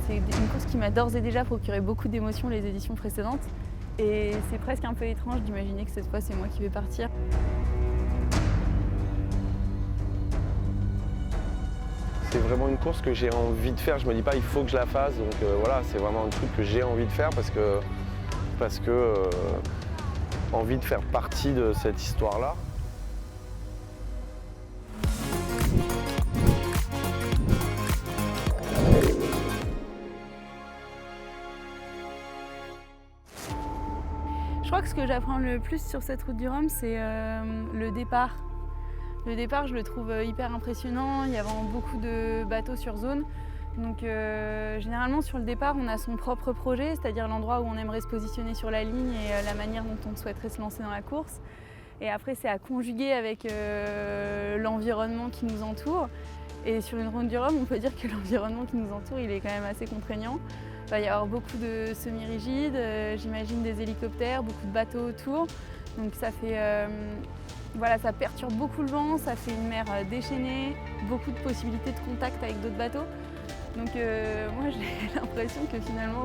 C'est une course qui m'a d'ores et déjà procuré beaucoup d'émotions les éditions précédentes. Et c'est presque un peu étrange d'imaginer que cette fois, c'est moi qui vais partir. C'est vraiment une course que j'ai envie de faire. Je me dis pas il faut que je la fasse. Donc voilà, c'est vraiment un truc que j'ai envie de faire parce que envie de faire partie de cette histoire-là. Je crois que ce que j'apprends le plus sur cette route du Rhum, c'est le départ. Le départ, je le trouve hyper impressionnant. Il y a vraiment beaucoup de bateaux sur zone. Donc généralement sur le départ, on a son propre projet, c'est-à-dire l'endroit où on aimerait se positionner sur la ligne et la manière dont on souhaiterait se lancer dans la course. Et après, c'est à conjuguer avec l'environnement qui nous entoure. Et sur une route du Rhum, on peut dire que l'environnement qui nous entoure, il est quand même assez contraignant. Il va y avoir beaucoup de semi-rigides, j'imagine des hélicoptères, beaucoup de bateaux autour. Donc ça fait, voilà, ça perturbe beaucoup le vent, ça fait une mer déchaînée, beaucoup de possibilités de contact avec d'autres bateaux. Donc moi j'ai l'impression que finalement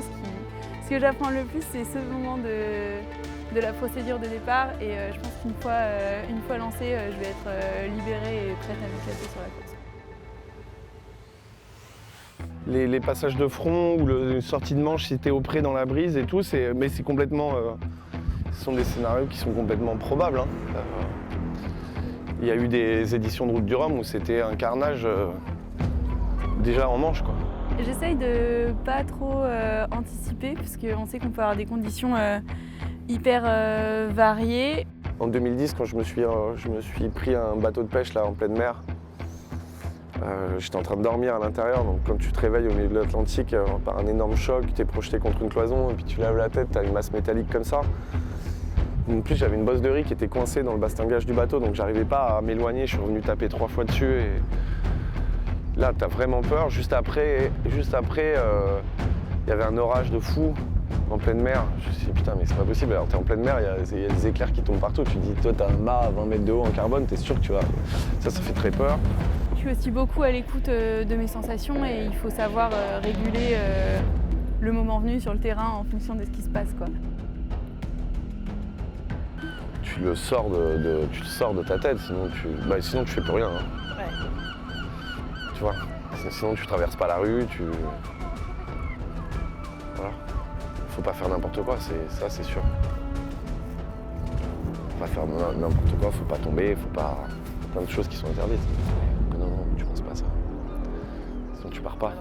ce que j'apprends le plus, c'est ce moment de la procédure de départ. Et je pense qu'une fois lancée, je vais être libérée et prête à m'éclater sur la course. Les passages de front ou une sortie de manche si t'es au près dans la brise et tout, mais c'est complètement. Ce sont des scénarios qui sont complètement probables. Hein. Il y a eu des éditions de Route du Rhum où c'était un carnage déjà en manche, quoi. J'essaye de pas trop anticiper parce qu'on sait qu'on peut avoir des conditions hyper variées. En 2010, quand je me suis pris un bateau de pêche là en pleine mer, j'étais en train de dormir à l'intérieur, donc quand tu te réveilles au milieu de l'Atlantique par un énorme choc, tu es projeté contre une cloison et puis tu lèves la tête, tu as une masse métallique comme ça. En plus, j'avais une bosse de riz qui était coincée dans le bastingage du bateau, donc j'arrivais pas à m'éloigner, je suis revenu taper 3 fois dessus. Et là, tu as vraiment peur. Juste après, il y avait un orage de fou en pleine mer. Je me suis dit, putain, mais c'est pas possible. Alors, tu es en pleine mer, il y a des éclairs qui tombent partout. Tu te dis, toi, tu as un mât à 20 mètres de haut en carbone, tu es sûr que tu vas. Ça fait très peur. Je suis aussi beaucoup à l'écoute de mes sensations et il faut savoir réguler le moment venu sur le terrain en fonction de ce qui se passe, quoi. Tu le sors de ta tête, sinon tu fais plus rien. Hein. Ouais. Tu vois, sinon tu traverses pas la rue, Voilà. Faut pas faire n'importe quoi, ça c'est sûr. Faut pas faire n'importe quoi, faut pas tomber, faut pas. Plein de choses qui sont interdites. Non, tu penses pas ça. Sinon tu pars pas.